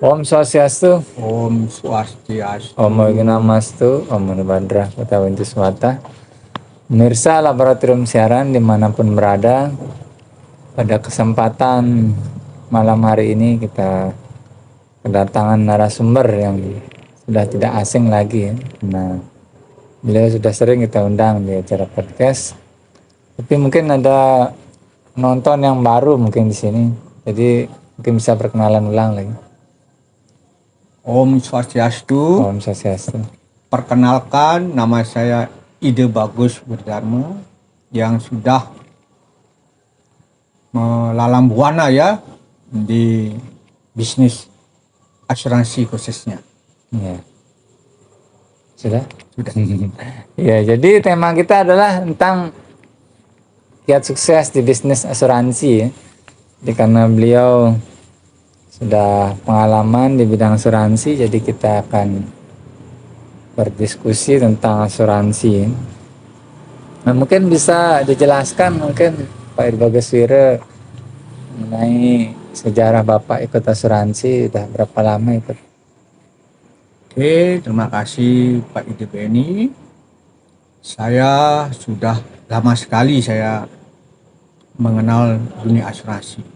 Om Swastiastu, Om Swastiastu. Om Namastu, Om Nubandra, Kota Wintu Swata. Pemirsa Laboratorium Siaran dimanapun berada, pada kesempatan malam hari ini kita kedatangan narasumber yang sudah tidak asing lagi ya. Nah, beliau sudah sering kita undang di acara podcast, tapi mungkin ada penonton yang baru mungkin di sini, jadi mungkin bisa perkenalan ulang lagi. Om Swastiastu. Om Swastiastu. Perkenalkan, nama saya Ide Bagus Berdharma yang sudah melalang buana ya di bisnis asuransi khususnya. Ya. Sudah? Sudah. Ya, jadi tema kita adalah tentang kiat sukses di bisnis asuransi ya. Jadi karena beliau sudah pengalaman di bidang asuransi, jadi kita akan berdiskusi tentang asuransi. Nah, mungkin bisa dijelaskan mungkin Pak Irbaguswira mengenai sejarah Bapak ikut asuransi, udah berapa lama ikut? Oke, terima kasih Pak Ide Beni. Saya sudah lama sekali saya mengenal dunia asuransi.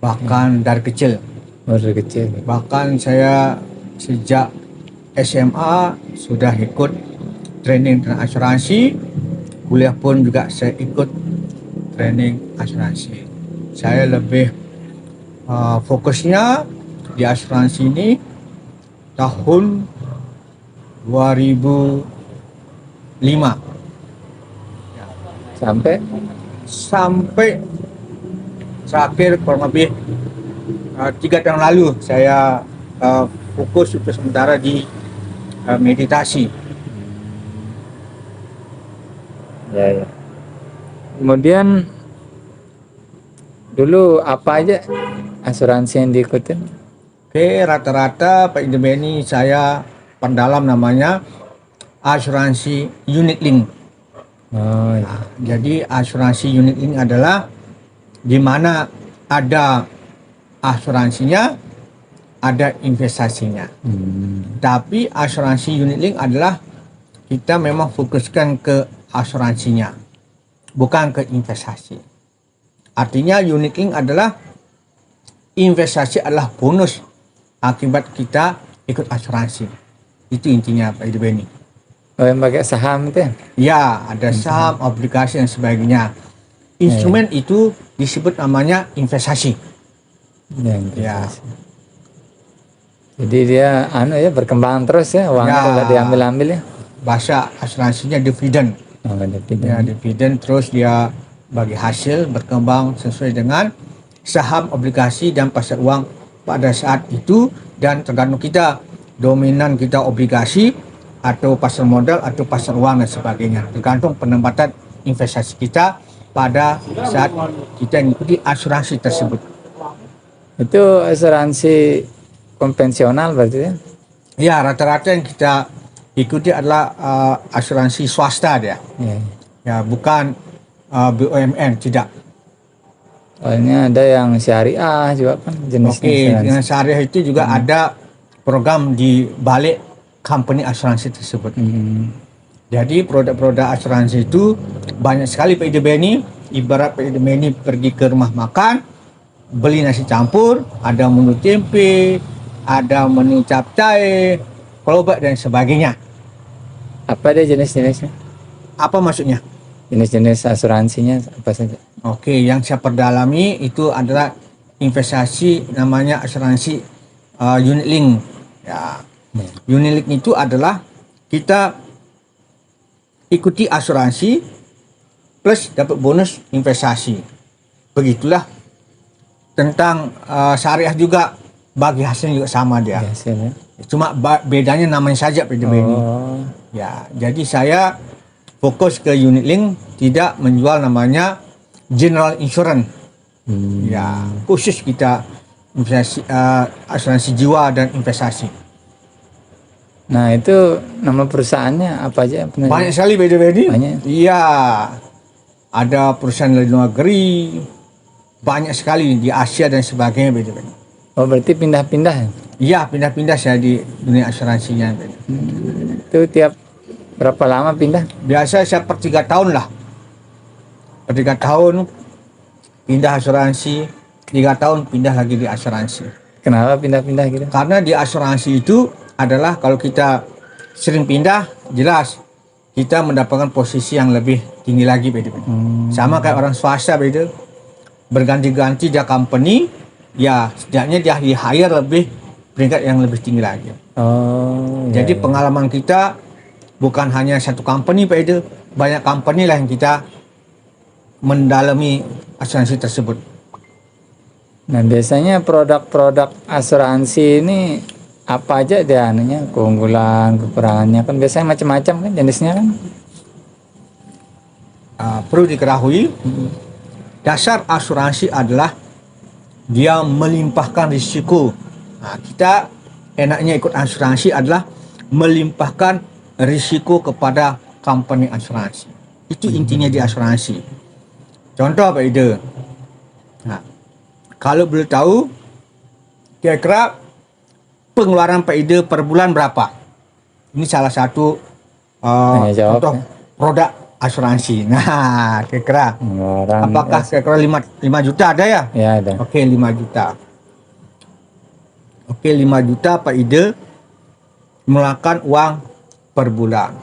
Bahkan dari kecil. Dari kecil. Bahkan saya sejak SMA sudah ikut training tentang asuransi. Kuliah pun juga saya ikut training asuransi. Saya lebih fokusnya di asuransi ini tahun 2005 sampai terakhir kurang lebih 3 tahun lalu saya fokus untuk sementara di meditasi. Ya. Kemudian dulu apa aja asuransi yang diikutin? Oke, rata-rata Pak Ide Beni saya pendalam namanya asuransi unit link. Oh, ya. Nah, jadi asuransi unit link adalah di mana ada asuransinya, ada investasinya. Tapi asuransi unit link adalah kita memang fokuskan ke asuransinya, bukan ke investasi. Artinya unit link adalah investasi adalah bonus akibat kita ikut asuransi. Itu intinya Pak Ide Beni. Oh, yang pakai saham itu ya? Ya, ada saham, obligasi dan sebagainya. Instrumen itu disebut namanya investasi. Ya. Jadi dia berkembang terus ya, uangnya tidak diambil-ambil ya. Bahasa asuransinya dividen. Oh, dividen. Ya, dividen terus dia bagi hasil berkembang sesuai dengan saham, obligasi dan pasar uang pada saat itu, dan tergantung kita dominan kita obligasi atau pasar modal atau pasar uang dan sebagainya, tergantung penempatan investasi kita pada saat kita mengikuti asuransi tersebut. Itu asuransi konvensional berarti ya? Ya, rata-rata yang kita ikuti asuransi asuransi swasta dia. Ya, bukan BUMN, tidak. Soalnya ada yang syariah juga kan jenisnya. Oke, dengan syariah itu juga ada program di balik company asuransi tersebut. Jadi produk-produk asuransi itu banyak sekali Pak Ide Beni. Ibarat Pak Ide Beni pergi ke rumah makan, beli nasi campur, ada menu tempe, ada menu capcay, kelobak dan sebagainya. Apa dia jenis-jenisnya? Apa maksudnya? Jenis-jenis asuransinya apa saja? Oke, yang saya perdalami itu adalah investasi namanya asuransi unit link. Ya. Unit link itu adalah kita ikuti asuransi plus dapat bonus investasi. Begitulah. Tentang syariah juga bagi hasilnya juga sama dia. Hasilnya. Cuma bedanya namanya saja Pak Ide Beni. Ya, jadi saya fokus ke unit link, tidak menjual namanya general insurance. Ya, khusus kita investasi, asuransi jiwa dan investasi. Nah, itu nama perusahaannya apa aja? Banyak sekali Pak Ide Beni. Banyak. Iya, ada perusahaan dari luar negeri, banyak sekali di Asia dan sebagainya Pak Ide Beni. Oh, berarti pindah-pindah. Ya, pindah-pindah saya di dunia asuransinya. Itu tiap berapa lama pindah? Biasa saya per 3 tahun lah. Per 3 tahun pindah asuransi, 3 tahun pindah lagi di asuransi. Kenapa pindah-pindah gitu? Karena di asuransi itu adalah kalau kita sering pindah, jelas kita mendapatkan posisi yang lebih tinggi lagi, Pak. Sama kayak orang swasta, Pak. Berganti-ganti dia company, ya setidaknya dia di hire lebih peringkat yang lebih tinggi lagi. Oh, Jadi ya. pengalaman kita bukan hanya satu company, Pak Ide, banyak company lah yang kita mendalami asuransi tersebut. Nah, biasanya produk-produk asuransi ini apa aja dia anunya, keunggulan, kekurangannya kan biasanya macam-macam kan jenisnya kan. Perlu diketahui, dasar asuransi adalah dia melimpahkan risiko. Kita enaknya ikut asuransi adalah melimpahkan risiko kepada company asuransi. Itu intinya di asuransi. Contoh Pak Ida, kalau boleh tahu, kira-kira pengeluaran Pak Ida per bulan berapa? Ini salah satu Tanya jawab, contoh ya. produk asuransi. Nah, kira-kira Pengeluaran apakah kira-kira 5 juta ada ya? ya ada. Oke, 5 juta. Oke, 5 juta Pak Ida mengeluarkan uang per bulan.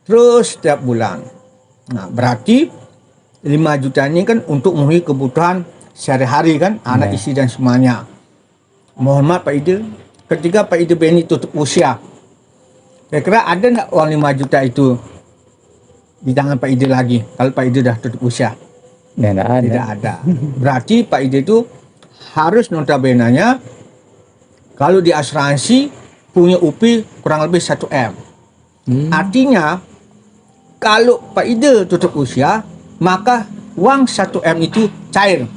Terus setiap bulan. Nah, berarti 5 juta ini kan untuk memenuhi kebutuhan sehari-hari kan, anak istri dan semuanya. Mohon maaf Pak Ida, ketika Pak Ida Beni tutup usia, kira-kira ada nggak uang 5 juta itu di tangan Pak Ida lagi kalau Pak Ida dah tutup usia? Ya, enggak ada. Tidak ada. Berarti Pak Ida itu harus notabenanya kalau di asuransi punya UPI kurang lebih 1 M. Artinya kalau Pak Ida tutup usia, maka uang 1 M itu cair.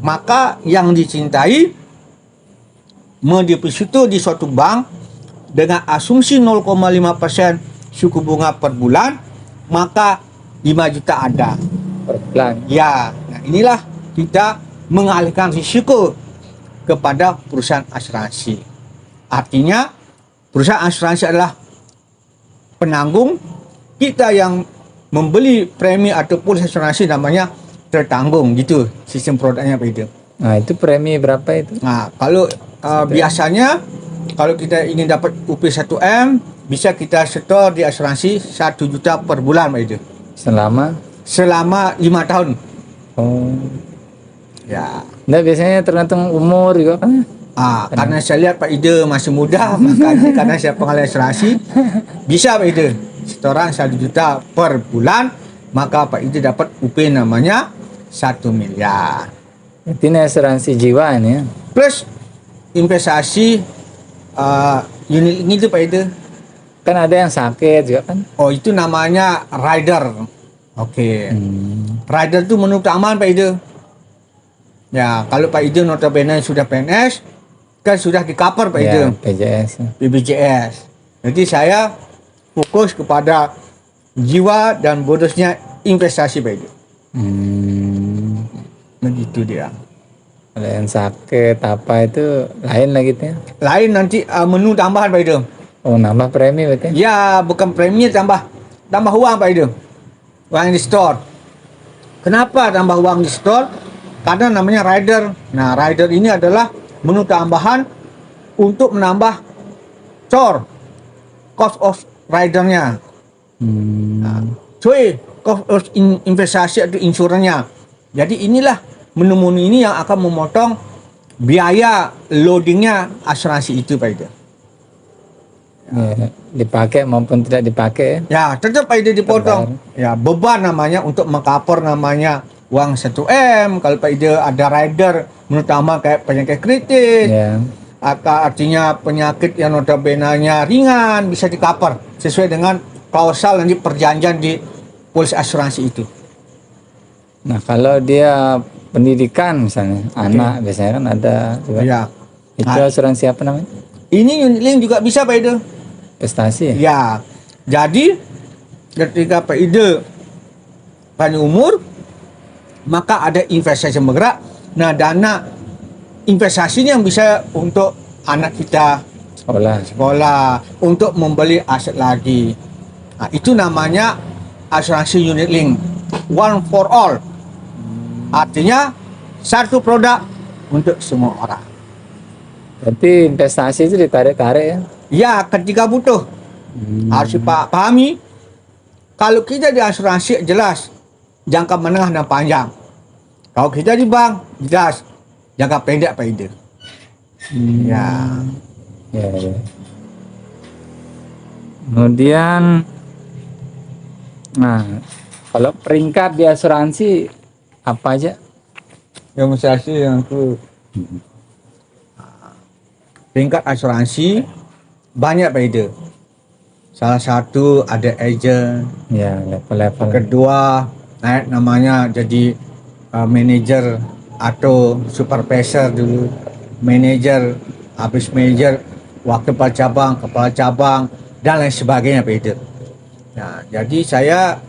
Maka yang dicintai mendeposito di suatu bank dengan asumsi 0,5% suku bunga per bulan, maka 5 juta ada. Per bulan. Ya, nah inilah kita mengalihkan risiko kepada perusahaan asuransi. Artinya perusahaan asuransi adalah penanggung, kita yang membeli premi atau polis asuransi namanya tertanggung, gitu sistem produknya Pak Ida. Nah, itu premi berapa itu? Nah, kalau biasanya kalau kita ingin dapat UP 1 M, bisa kita setor di asuransi 1 juta per bulan Pak Ida. Selama 5 tahun. Oh. Ya. Nah, biasanya tergantung umur juga kan. Karena saya lihat Pak Ida masih muda, makanya karena saya pengalih asuransi, bisa Pak Ida setoran 1 juta per bulan, maka Pak Ida dapat UP namanya 1 miliar. Ini asuransi jiwa ini ya. Plus investasi unit ini itu Pak Ida. Kan ada yang sakit juga kan. Oh, itu namanya rider. Oke. Rider itu menurut aman Pak Ida. Ya, kalau Pak Ida notabene sudah PNS, kan sudah di cover Pak Ida. Ya, PJS. BPJS. Jadi saya fokus kepada jiwa dan bonusnya investasi Pak Ida. Begitu dia. Kalau yang sakit apa itu lain lagi tuh ya. Lain nanti menu tambahan Pak Ida. Oh, nambah premi berarti. Ya, bukan premi, tambah uang Pak Ida. Uang di store. Kenapa tambah uang di store? Karena namanya rider. Nah, rider ini adalah menu tambahan untuk menambah cost of ridernya. Nah, cost of investasi atau insurannya. Jadi inilah menu-menu ini yang akan memotong biaya loadingnya asuransi itu Pak Ida. Ya, dipakai maupun tidak dipakai ya. Ya, tetap Pak Ida dipotong. Ya, beban namanya untuk mengcover namanya uang 1 M. Kalau Pak Ida ada rider menutama kayak penyakit kritis, artinya penyakit yang notabenanya ringan, bisa di-cover sesuai dengan klausal yang perjanjian di polis asuransi itu. Nah, kalau dia pendidikan misalnya, anak biasanya kan ada juga. Ya. Itu asuransi apa namanya? Ini unit link juga bisa Pak Ida. Prestasi ya? Ya. Jadi ketika Pak Ida panjang umur, maka ada investasi bergerak. Nah, dana investasinya bisa untuk anak kita sekolah, untuk membeli aset lagi. Nah, itu namanya asuransi unit link, one for all. Artinya satu produk untuk semua orang. Berarti investasi itu ditarik-tarik ya? Ya, ketika butuh harus dipahami. Kalau kita di asuransi jelas jangka menengah dan panjang. Kalau kita di bank jelas jangka pendek apa itu. Ya. Ya, ya. Kemudian, nah, kalau peringkat di asuransi apa aja? Yang asuransi yang itu peringkat asuransi banyak beda. Salah satu ada agent, Ya, level-level. kedua naik namanya jadi manager atau supervisor dulu, manager, habis manager, wakil kepala cabang dan lain sebagainya beda. Nah, jadi saya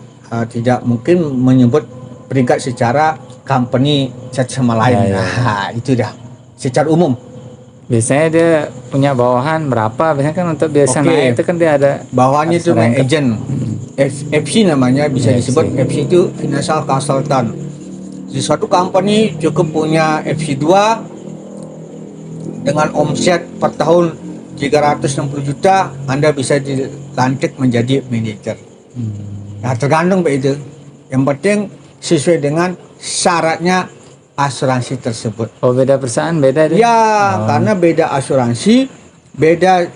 tidak mungkin menyebut peringkat secara company satu sama lain. Ya, ya. Nah, itu dah secara umum. Biasanya dia punya bawahan berapa? Biasanya kan untuk biasa Oke. naik itu kan dia ada Bawahnya itu rangkap. agent. FC namanya, bisa FC. disebut FC itu financial consultant. Di suatu company cukup punya FC 2 dengan omset per tahun 360 juta, Anda bisa dilantik menjadi manajer. Nah, tergantung Pak itu. Yang penting sesuai dengan syaratnya asuransi tersebut. Oh, beda perusahaan beda dia? Ya, karena beda asuransi, beda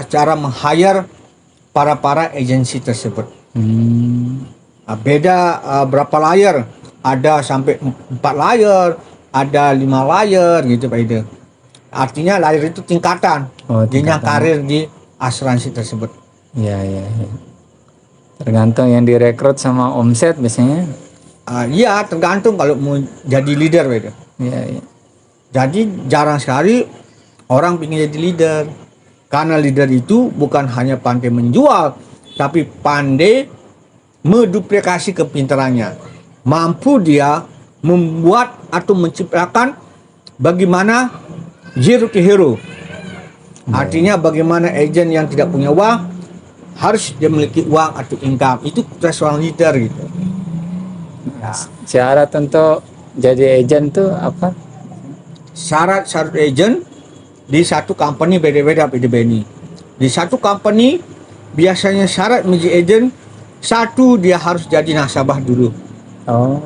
cara meng-hire para agensi tersebut. Nah, beda berapa layer, ada sampai 4 layer, ada 5 layer gitu Pak Ide. Artinya layer itu tingkatan, jenjang karir di asuransi tersebut. Iya, iya, iya. Tergantung yang direkrut sama omset biasanya. Iya, tergantung kalau mau jadi leader Pak Ide. Iya, iya. Jadi jarang sekali orang ingin jadi leader. Karena leader itu bukan hanya pandai menjual, tapi pandai menduplikasi kepintarannya. Mampu dia membuat atau menciptakan bagaimana zero to hero. Artinya bagaimana agen yang tidak punya uang harus dia memiliki uang atau income. Itu seorang leader gitu. Ya. Syarat untuk jadi agen tuh apa? Syarat agen di satu company beda-beda ini. Di satu company biasanya syarat menjadi agen, satu dia harus jadi nasabah dulu. Oh,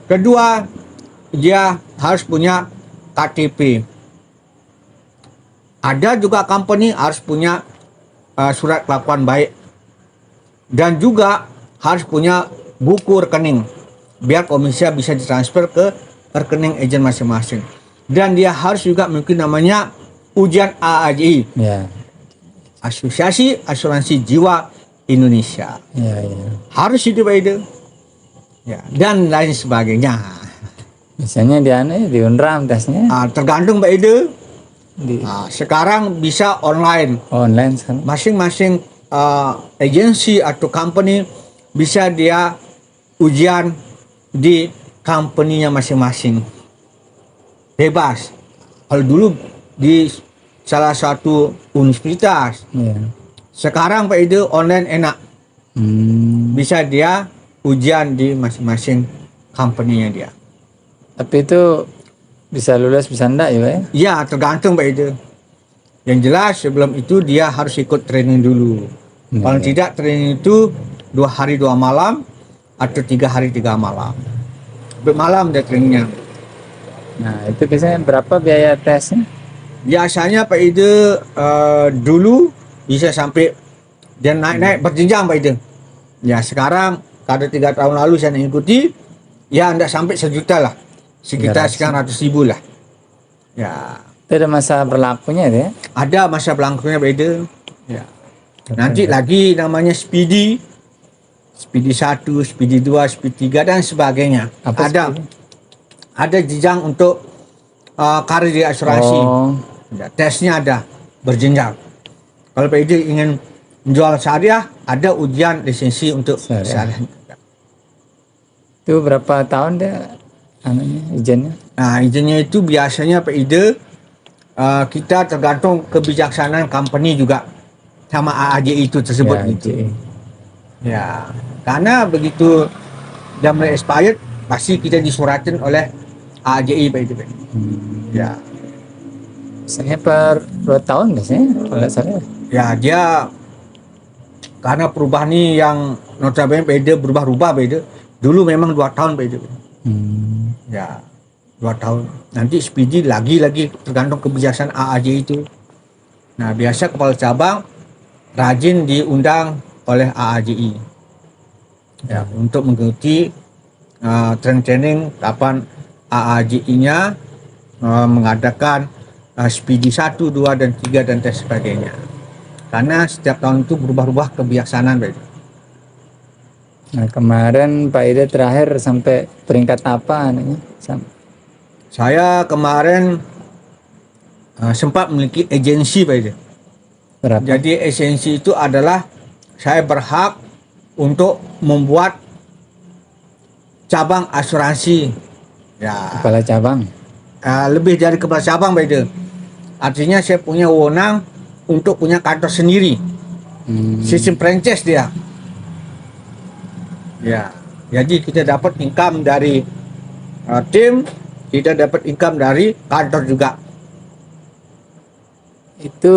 Kedua, dia harus punya KTP. Ada juga company harus punya surat kelakuan baik. Dan juga harus punya buku rekening. Biar komisi bisa ditransfer ke rekening agen masing-masing. Dan dia harus juga mungkin namanya ujian AAJI. ya, Asosiasi Asuransi Jiwa Indonesia. ya, ya. Harus itu Pak Ide. Ya, dan lain sebagainya. Biasanya di Unram tesnya Tergantung Pak Ide. di Sekarang bisa online. online kan. Masing-masing agensi atau company bisa dia ujian di company-nya masing-masing. Bebas. Kalau dulu di salah satu universitas, Iya. sekarang Pak Ide online enak. Bisa dia ujian di masing-masing company-nya dia. Tapi itu bisa lulus bisa enggak ya, Pak? Ya, tergantung Pak Ide. Yang jelas sebelum itu dia harus ikut training dulu. Kalau tidak training itu 2 hari 2 malam atau 3 hari 3 malam. Malam dia trainingnya. Nah, itu biasanya berapa biaya tesnya? Biasanya Pak Ide dulu bisa sampai dia naik-naik berjenjang Pak Ide. Ya sekarang kada 3 tahun lalu saya mengikuti, ya tidak sampai 1 juta lah. Sekitar 900.000 lah. Ya. Itu ada masa berlakunya ya? Ada masa berlakunya Pak Ide. Ya. Nanti lagi namanya Speedy 1, Speedy 2, Speedy 3 dan sebagainya. Apa ada Speedy? Ada jenjang untuk karir di asuransi. Oh, Ya, tesnya ada berjenjang. Kalau Pak Ide ingin menjual syariah, ada ujian lisensi untuk Syariah. syariah. itu berapa tahun dia anunya izinnya? Nah, izinnya itu biasanya Pak Ida, kita tergantung kebijaksanaan company juga sama AAJ itu tersebut Ya, gitu. JI. Ya, karena begitu dia mulai expired, pasti kita disuratin oleh AAJI Pak Ida. Ya, Saya per 2 tahun biasanya kalau nggak salah. ya dia karena perubahan ini yang notabene Pak Ida berubah-ubah Pak Ida. Dulu memang 2 tahun Pak Ida. Ya, 2 tahun. Nanti SPD lagi tergantung kebijaksanaan AAJ itu. Nah, biasa kepala cabang rajin diundang oleh AAJI. Ya, untuk mengikuti training kapan AAJI-nya mengadakan SPD 1, 2, dan 3 dan sebagainya. Karena setiap tahun itu berubah-ubah kebijaksanaan Pak Ida. Nah, kemarin Pak Ida terakhir sampai peringkat apa anunya? Saya kemarin sempat memiliki agensi Pak Ida. Berapa? Jadi agensi itu adalah saya berhak untuk membuat cabang asuransi. Ya, Kepala cabang. lebih dari kepala cabang Pak Ida. Artinya saya punya wewenang untuk punya kantor sendiri. Sistem franchise dia. Ya, jadi kita dapat income dari tim, kita dapat income dari kantor juga. Itu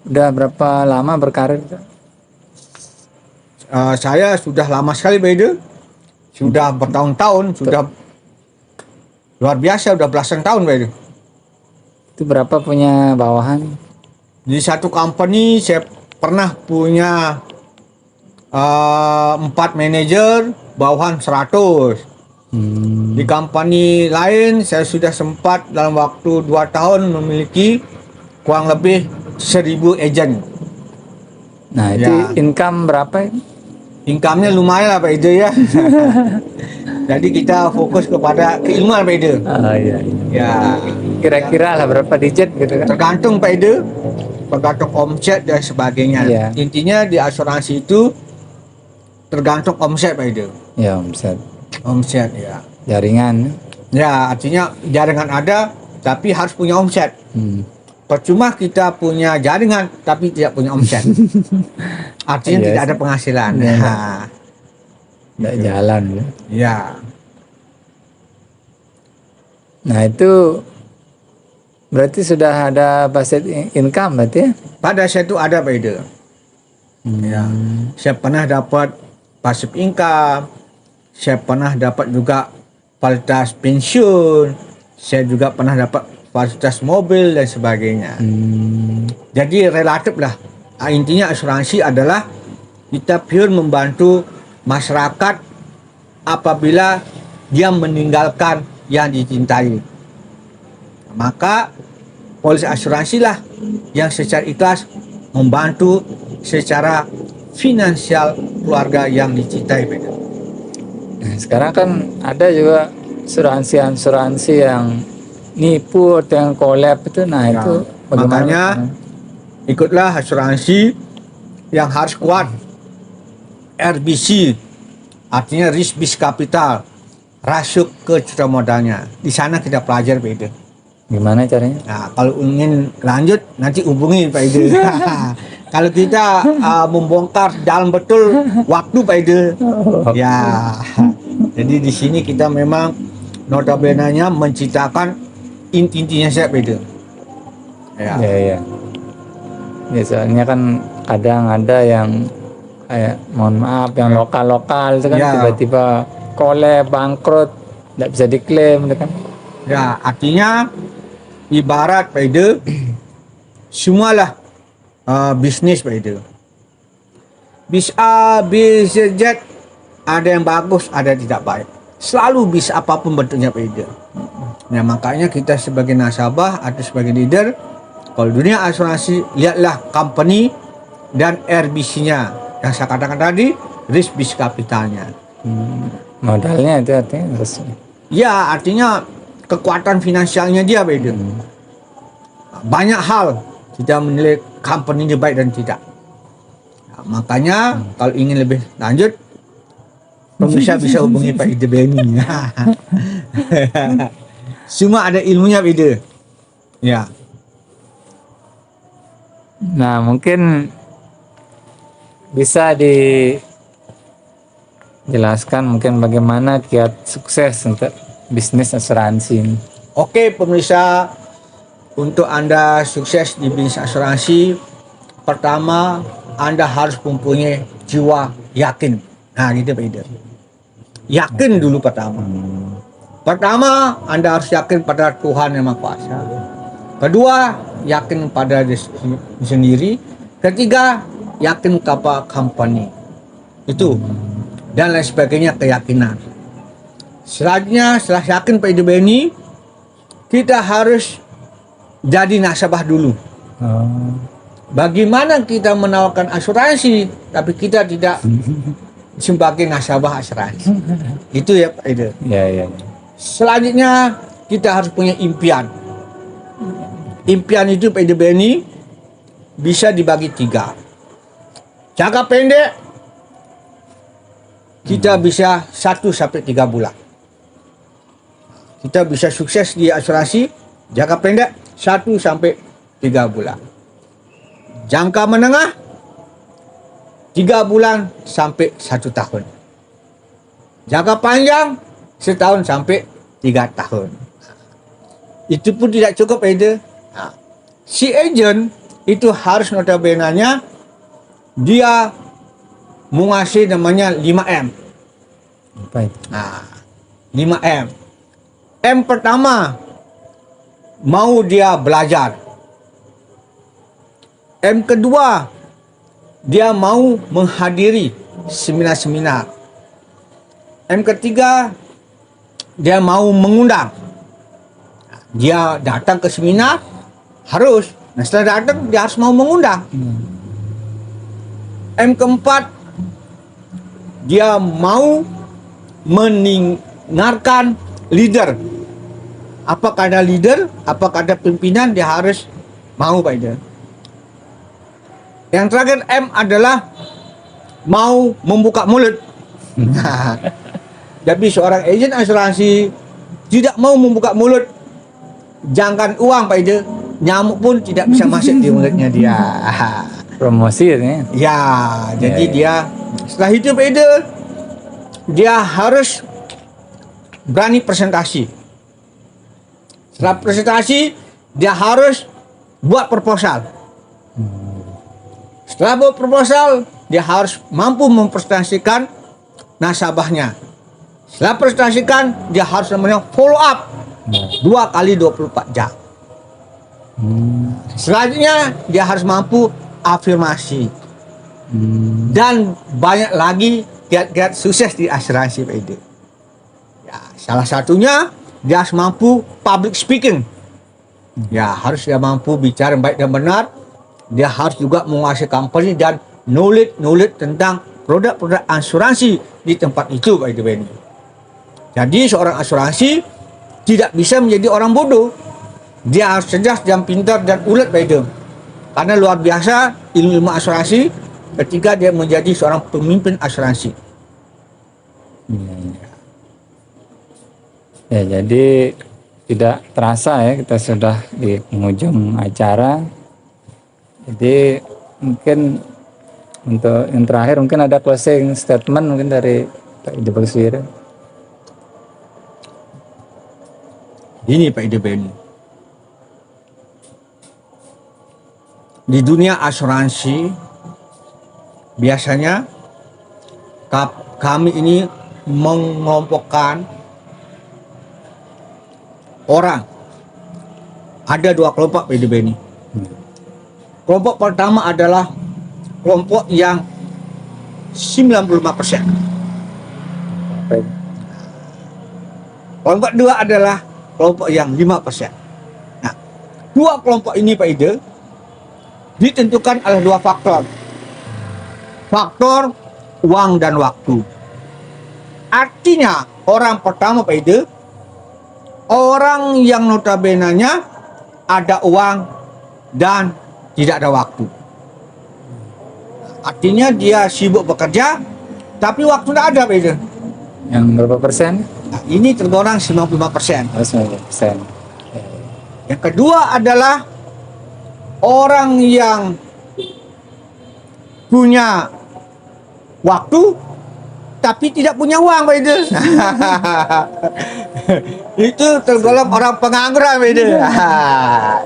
udah berapa lama berkarir? Saya sudah lama sekali Pak Ida. Sudah bertahun-tahun, sudah luar biasa, udah belasan tahun Pak Ida. Itu berapa punya bawahan? Di satu company saya pernah punya 4 manajer, bawahan 100. Di company lain saya sudah sempat dalam waktu 2 tahun memiliki kurang lebih 1000 agent. Nah, itu Ya. income berapa? Income-nya lumayan lah Pak Ida ya. Jadi kita fokus kepada keilmuan Pak Ida. Iya. Ya, Kira-kira lah berapa digit gitu kan? tergantung Pak Ida, tergantung omset dan sebagainya. Iya. Intinya di asuransi itu tergantung omset Pak Ida. Ya, omset. Omset ya. Jaringan. Ya, artinya jaringan ada tapi harus punya omset. Percuma kita punya jaringan tapi tidak punya omset. Artinya Iya tidak sih. ada penghasilan. Iya, Nah, Nggak jalan ya. ya. Nah, itu berarti sudah ada passive income berarti ya? Pada saya itu ada Pak Ida. Ya. Saya pernah dapat passive income. Saya pernah dapat juga fasilitas pensiun. Saya juga pernah dapat fasilitas mobil dan sebagainya. Jadi relatif lah. Intinya asuransi adalah kita pure membantu masyarakat apabila dia meninggalkan yang dicintai. Maka polis asuransi lah yang secara ikhlas membantu secara finansial keluarga yang dicintai. Nah, sekarang kan ada juga asuransi yang nipu atau yang collab itu. Nah, Ya, itu bagaimana? makanya ikutlah asuransi yang harus kuat. RBC artinya risk based capital, rasio ke citra modalnya. Di sana kita pelajari Pak Ida. Gimana caranya? Nah, kalau ingin lanjut nanti hubungi Pak Ida. Kalau kita membongkar dalam betul waktu Pak Ida. Ya. Jadi di sini kita memang notabene-nya menciptakan intinya saya Pak Ida. Ya. Ya. Ya, soalnya kan kadang ada yang kayak mohon maaf yang lokal itu kan Ya. tiba-tiba collab bangkrut, nggak bisa diklaim itu kan. Ya, artinya ibarat Pak Ida, semualah bisnis Pak Ida. Bis A, bis Z, ada yang bagus, ada yang tidak baik. Selalu bis apapun bentuknya Pak Ida. Nah, makanya kita sebagai nasabah atau sebagai leader, kalau dunia asuransi, lihatlah company dan RBC-nya. Yang saya katakan tadi, risk based capitalnya. Modalnya itu artinya harus. Ya, artinya kekuatan finansialnya dia beda. Banyak hal kita menilai company ini baik dan tidak. Nah, makanya kalau ingin lebih lanjut, pemirsa bisa hubungi Pak Ida Benny. Semua ada ilmunya Pak Ida. Ya. Nah, mungkin bisa dijelaskan mungkin bagaimana kiat sukses untuk bisnis asuransi ini. Oke pemirsa, untuk Anda sukses di bisnis asuransi, pertama Anda harus mempunyai jiwa yakin. Nah gitu Pak Ida. Yakin dulu pertama. Pertama, Anda harus yakin pada Tuhan Yang Maha Kuasa. Kedua, yakin pada diri sendiri. Ketiga, yakin kepada company. Itu. Dan lain sebagainya, keyakinan. Selanjutnya, setelah yakin Pak Ida Benny, kita harus jadi nasabah dulu. Bagaimana kita menawarkan asuransi, tapi kita tidak sebagai nasabah asuransi. Itu ya Pak Ida. Ya. Selanjutnya kita harus punya impian. Impian itu Pak Ida Benny bisa dibagi 3. Jangka pendek kita bisa 1 sampai 3 bulan. Kita bisa sukses di asuransi jangka pendek 1 sampai 3 bulan. Jangka menengah 3 bulan sampai 1 tahun. Jangka panjang 1 tahun sampai 3 tahun. Itu pun tidak cukup Eda. Si agent itu harus notabene-nya dia menguasai namanya 5M. Apa itu? 5M. M pertama, mau dia belajar. M kedua, dia mau menghadiri seminar-seminar. M ketiga, dia mau mengundang. Dia datang ke seminar, harus. Nah setelah datang, dia harus mau mengundang. M keempat, dia mau mendengarkan leader. Apakah ada leader, apakah ada pimpinan, dia harus mau Pak Ida. Yang terakhir M adalah mau membuka mulut. Jadi seorang agen asuransi tidak mau membuka mulut, jangan uang Pak Ida, nyamuk pun tidak bisa masuk di mulutnya dia. Promosi ini. Ya, jadi dia setelah itu Pak Ida, dia harus berani presentasi. Setelah presentasi, dia harus buat proposal. Setelah buat proposal, dia harus mampu mempresentasikan nasabahnya. Setelah presentasikan, dia harus namanya follow up 2 kali 24 jam. Selanjutnya, dia harus mampu afirmasi. Dan banyak lagi kiat-kiat sukses di asuransi Pak Ida. Ya, salah satunya dia harus mampu public speaking. Ya, harus dia mampu bicara baik dan benar. Dia harus juga menguasai company dan knowledge tentang produk-produk asuransi di tempat itu Pak Ida Benny. Jadi seorang asuransi tidak bisa menjadi orang bodoh. Dia harus cerdas dan pintar dan ulet Pak Ida. Karena luar biasa ilmu asuransi ketika dia menjadi seorang pemimpin asuransi. Ya, jadi tidak terasa ya kita sudah di penghujung acara. Jadi mungkin untuk yang terakhir mungkin ada closing statement mungkin dari Pak Ida Bagswira. Ini Pak Ida Benny. Di dunia asuransi biasanya kami ini mengelompokkan orang. Ada 2 kelompok Pak Ida Benny. Kelompok pertama adalah kelompok yang 95%. Kelompok 2 adalah kelompok yang 5%. Nah, 2 kelompok ini Pak Ida ditentukan oleh 2 faktor. Faktor uang dan waktu. Artinya orang pertama Pak Ida, orang yang notabene-nya ada uang dan tidak ada waktu. Artinya dia sibuk bekerja tapi waktu tidak ada Pak Ida. Yang berapa persen? Nah, ini tergolong 95%. Oh, 90%. Yang kedua adalah orang yang punya waktu tapi tidak punya uang, Pak Ide. Itu tergolong orang pengangguran, Pak Ide.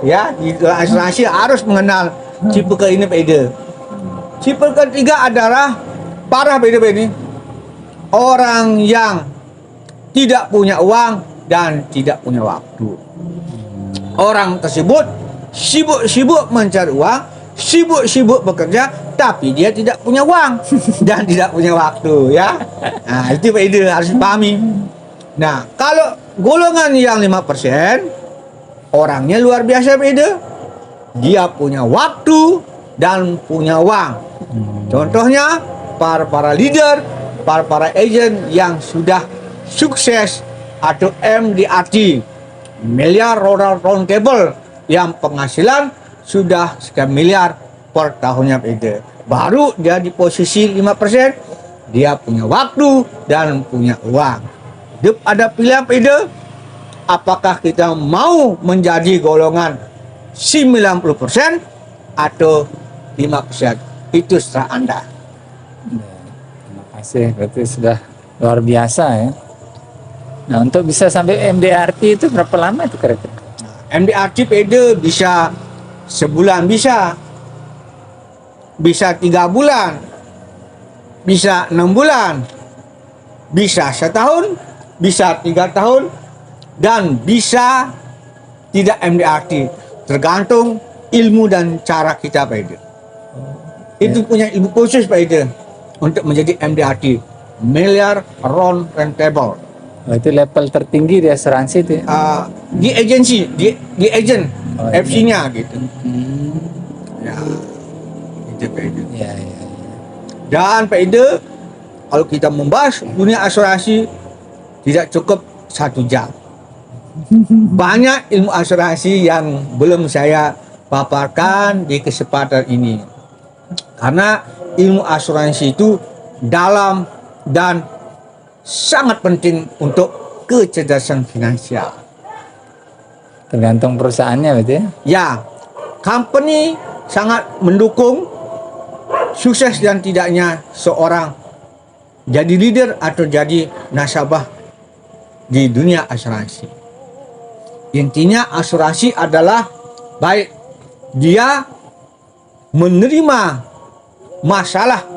Ya, di asuransi harus mengenal tipe ke ini, Pak Ide. Tipe ketiga adalah parah, Pak Ide, Pak Ide. Orang yang tidak punya uang dan tidak punya waktu. Orang tersebut sibuk-sibuk mencari uang, sibuk-sibuk bekerja, tapi dia tidak punya uang dan tidak punya waktu, ya. Nah, itu Pak Ide harus dipahami. Nah, kalau golongan yang 5%, orangnya luar biasa, Pak Ide. Dia punya waktu dan punya uang. Contohnya, para leader, para agent yang sudah sukses atau MDRT, miliar round table, yang penghasilan sudah sekian miliar per tahunnya, Pak Ide. Baru dia di posisi 5%, dia punya waktu dan punya uang. Ada pilihan, Pak Ide. Apakah kita mau menjadi golongan 90% atau 5%? Itu setelah Anda. Terima kasih, berarti sudah luar biasa ya. Nah, untuk bisa sampai MDRT itu berapa lama itu kira-kira? MDRT Pak Ide bisa sebulan, bisa 3 bulan, bisa 6 bulan, bisa setahun, bisa 3 tahun, dan bisa tidak MDRT, tergantung ilmu dan cara kita, Pak Ide. Itu punya ilmu khusus, Pak Ide, untuk menjadi MDRT, miliar round rentable. Oh, itu level tertinggi di asuransi itu ya? Di agensi, di agent, Oh, FC-nya gitu. Ya, itu Pak Ide. Ya, ya, ya. Dan Pak Ide, kalau kita membahas dunia asuransi tidak cukup 1 jam. Banyak ilmu asuransi yang belum saya paparkan di kesempatan ini. Karena ilmu asuransi itu dalam dan sangat penting untuk kecerdasan finansial. Tergantung perusahaannya berarti ya? Ya, company sangat mendukung sukses dan tidaknya seorang jadi leader atau jadi nasabah di dunia asuransi. Intinya asuransi adalah baik dia menerima masalah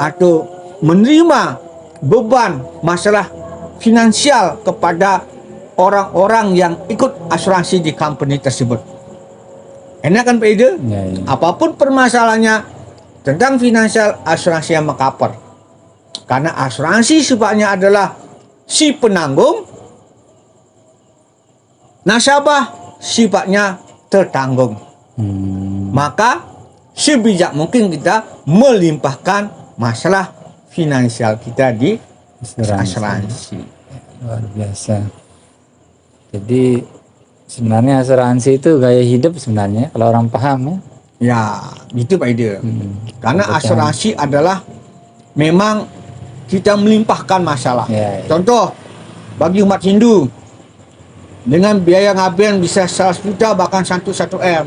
atau menerima beban masalah finansial kepada orang-orang yang ikut asuransi di company tersebut. Enak kan, Pak Ide? Ya, ya. Apapun permasalahannya tentang finansial, asuransi yang mengcover. Karena asuransi sifatnya adalah si penanggung, nasabah sifatnya tertanggung. Maka sebijak mungkin kita melimpahkan masalah finansial kita di asuransi. Luar biasa. Jadi sebenarnya asuransi itu gaya hidup sebenarnya kalau orang paham ya. Ya, gitu Pak Ide. Karena asuransi adalah memang kita melimpahkan masalah. Ya, ya. Contoh, bagi umat Hindu, dengan biaya ngaben bisa 100 juta bahkan 1 M.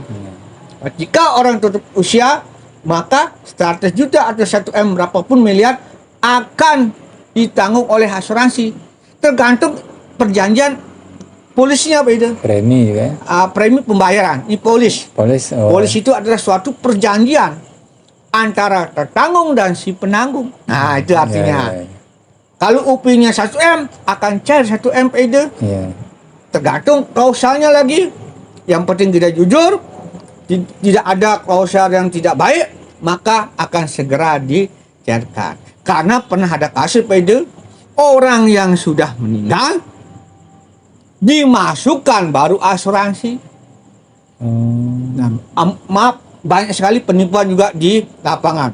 Jika orang tutup usia, maka 100 juta atau 1 M berapapun miliar akan ditanggung oleh asuransi. Tergantung perjanjian polisnya, Pak Ide. Premi juga ya. Premi pembayaran, ini polis. Polis. Oh. Polis itu adalah suatu perjanjian antara tertanggung dan si penanggung. Nah, itu artinya. Ya, ya, ya. Kalau UP-nya 1 M, akan cair 1 M, Pak Ide. Ya. Tergantung klausalnya lagi. Yang penting tidak jujur, tidak ada klausal yang tidak baik, maka akan segera dicairkan. Karena pernah ada kasus, Pak Ide, orang yang sudah meninggal dimasukkan baru asuransi. Nah, maaf, banyak sekali penipuan juga di lapangan.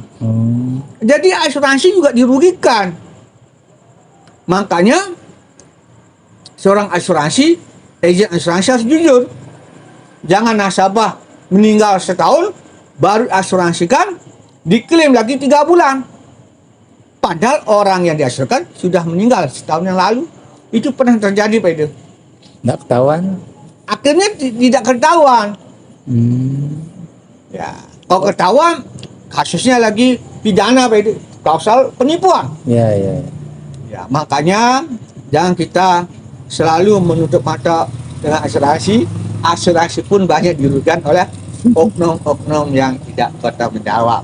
Jadi asuransi juga dirugikan. Makanya seorang asuransi, agen asuransi harus jujur. Jangan nasabah meninggal setahun baru asuransikan, diklaim lagi 3 bulan. Padahal orang yang diasuransikan sudah meninggal setahun yang lalu. Itu pernah terjadi Pak Ida. Nggak ketahuan. Akhirnya tidak ketahuan. Ya, kalau ketahuan kasusnya lagi pidana Pak Ida. Kausal penipuan. Ya, ya. Ya, makanya jangan kita selalu menutup mata dengan asuransi. Asuransi pun banyak dirugikan oleh oknum-oknum yang tidak bertanggung jawab.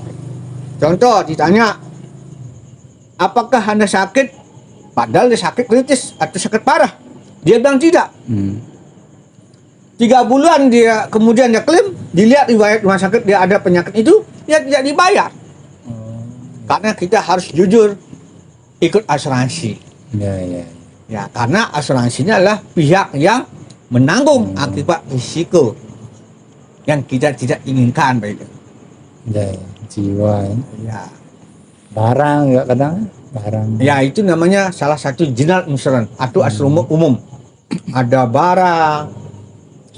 Contoh ditanya, apakah Anda sakit? Padahal dia sakit kritis atau sakit parah. Dia bilang tidak. 3 bulan dia kemudian dia klaim, dilihat riwayat rumah sakit dia ada penyakit itu, dia tidak dibayar. Karena kita harus jujur ikut asuransi. Ya, ya. Ya, karena asuransinya adalah pihak yang menanggung akibat risiko yang kita tidak inginkan, Pak Ida. Ya, ya. Jiwa. Ya. Barang nggak kadang. Barang. Ya, itu namanya salah satu general insurance atau asuransi umum. Ada barang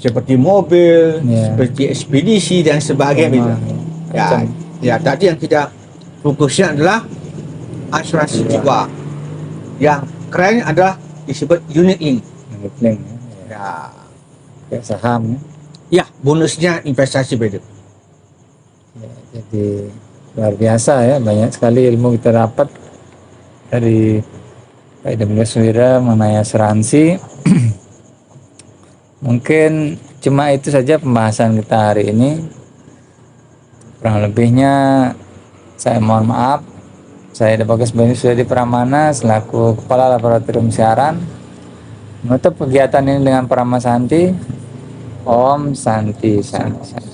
seperti mobil, Ya. seperti ekspedisi dan sebagainya. Rumah, Ya, macam. ya tadi yang kita fokusnya adalah asuransi jiwa. Yang keren adalah disebut unit link. Ngepling, ya. Ya, Kayak saham. ya bonusnya investasi beda. Ya, jadi luar biasa ya, banyak sekali ilmu kita dapat dari Pak Ida Suwira mengenai asuransi. Mungkin cuma itu saja pembahasan kita hari ini. Kurang lebihnya saya mohon maaf. Saya Bagas Bani Suyadi Pramana selaku Kepala Laboratorium Siaran menutup kegiatan ini dengan Parama Santi. Om Santi Santi.